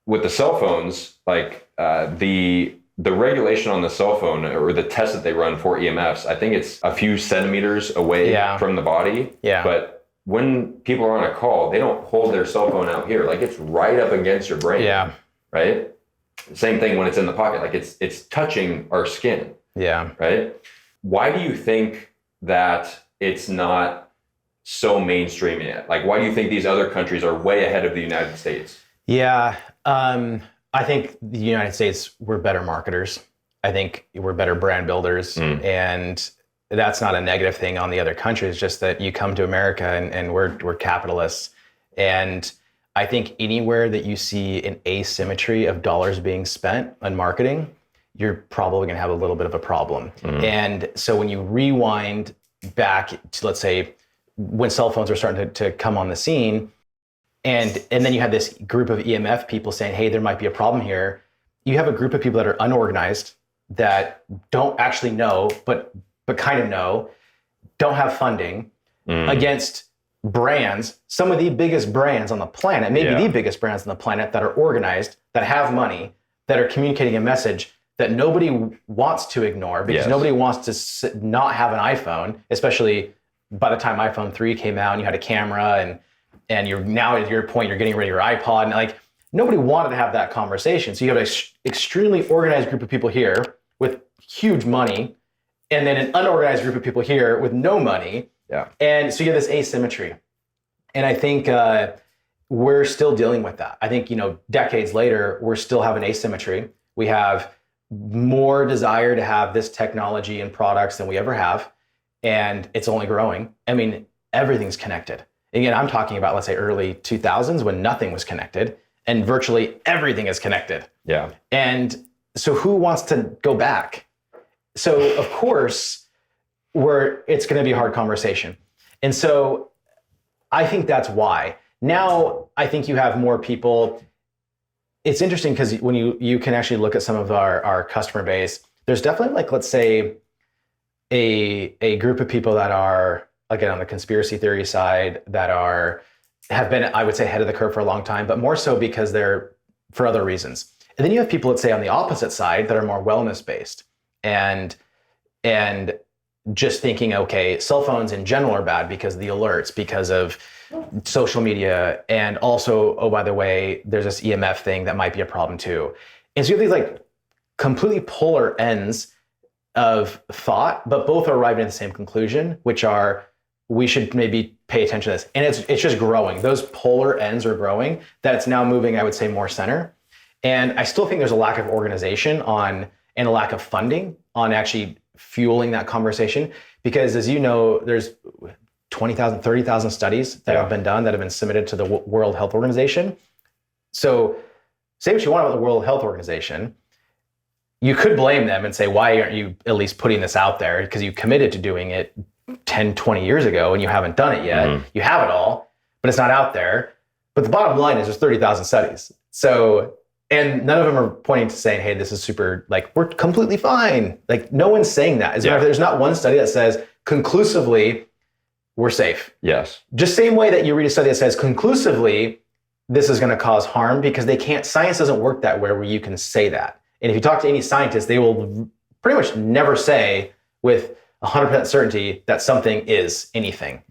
with the cell phones, like the regulation on the cell phone or the test that they run for EMFs, I think it's a few centimeters away from the body. Yeah. But when people are on a call, they don't hold their cell phone out here. Like it's right up against your brain. Yeah. Right? Same thing when it's in the pocket. Like it's touching our skin. Yeah. Right? Why do you think that it's not so mainstream yet? Like, why do you think these other countries are way ahead of the United States? Yeah. I think the United States, we're better marketers. I think we're better brand builders. And that's not a negative thing on the other countries, just that you come to America and we're capitalists. And I think anywhere that you see an asymmetry of dollars being spent on marketing, you're probably going to have a little bit of a problem. And so when you rewind back to, let's say, when cell phones were starting to come on the scene, and then you had this group of EMF people saying, hey, there might be a problem here. You have a group of people that are unorganized, that don't actually know, but kind of know, don't have funding, against brands, some of the biggest brands on the planet, maybe the biggest brands on the planet, that are organized, that have money, that are communicating a message that nobody wants to ignore, because nobody wants to not have an iPhone, especially by the time iPhone 3 came out and you had a camera and you're now at your point, you're getting rid of your iPod, and like nobody wanted to have that conversation. So you have an extremely organized group of people here with huge money, and then an unorganized group of people here with no money. Yeah. And so you have this asymmetry. And I think we're still dealing with that. I think, decades later, we're still having asymmetry. We have more desire to have this technology and products than we ever have. And it's only growing. I mean, everything's connected. Again, I'm talking about, let's say, early 2000s when nothing was connected and virtually everything is connected. Yeah. And so who wants to go back? So of course, it's going to be a hard conversation. And so I think that's why. Now, I think you have more people. It's interesting because when you can actually look at some of our customer base, there's definitely, like, let's say, a group of people that are, again, on the conspiracy theory side, that have been, I would say, ahead of the curve for a long time, but more so because they're for other reasons. And then you have people, let's say, on the opposite side that are more wellness based and just thinking, okay, cell phones in general are bad because of the alerts, because of social media, and also, oh, by the way, there's this EMF thing that might be a problem too. And so you have these like completely polar ends of thought, but both are arriving at the same conclusion, which are, we should maybe pay attention to this. And it's just growing. Those polar ends are growing, that it's now moving, I would say, more center. And I still think there's a lack of organization and a lack of funding on actually fueling that conversation. Because as you know, there's 20,000, 30,000 studies that have been done, that have been submitted to the World Health Organization. So say what you want about the World Health Organization, you could blame them and say, why aren't you at least putting this out there? Because you committed to doing it 10, 20 years ago and you haven't done it yet. You have it all, but it's not out there. But the bottom line is there's 30,000 studies. So, and none of them are pointing to saying, hey, this is super, like, we're completely fine. Like, no one's saying that. As a matter of fact, there's not one study that says conclusively we're safe. Yes. Just same way that you read a study that says conclusively this is going to cause harm, because science doesn't work that way where you can say that. And if you talk to any scientist, they will pretty much never say with 100% certainty that something is anything.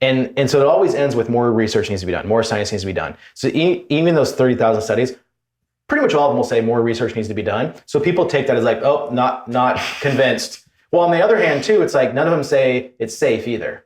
And so it always ends with more research needs to be done, more science needs to be done. So even those 30,000 studies, pretty much all of them will say more research needs to be done. So people take that as like, oh, not convinced. Well, on the other hand too, it's like none of them say it's safe either.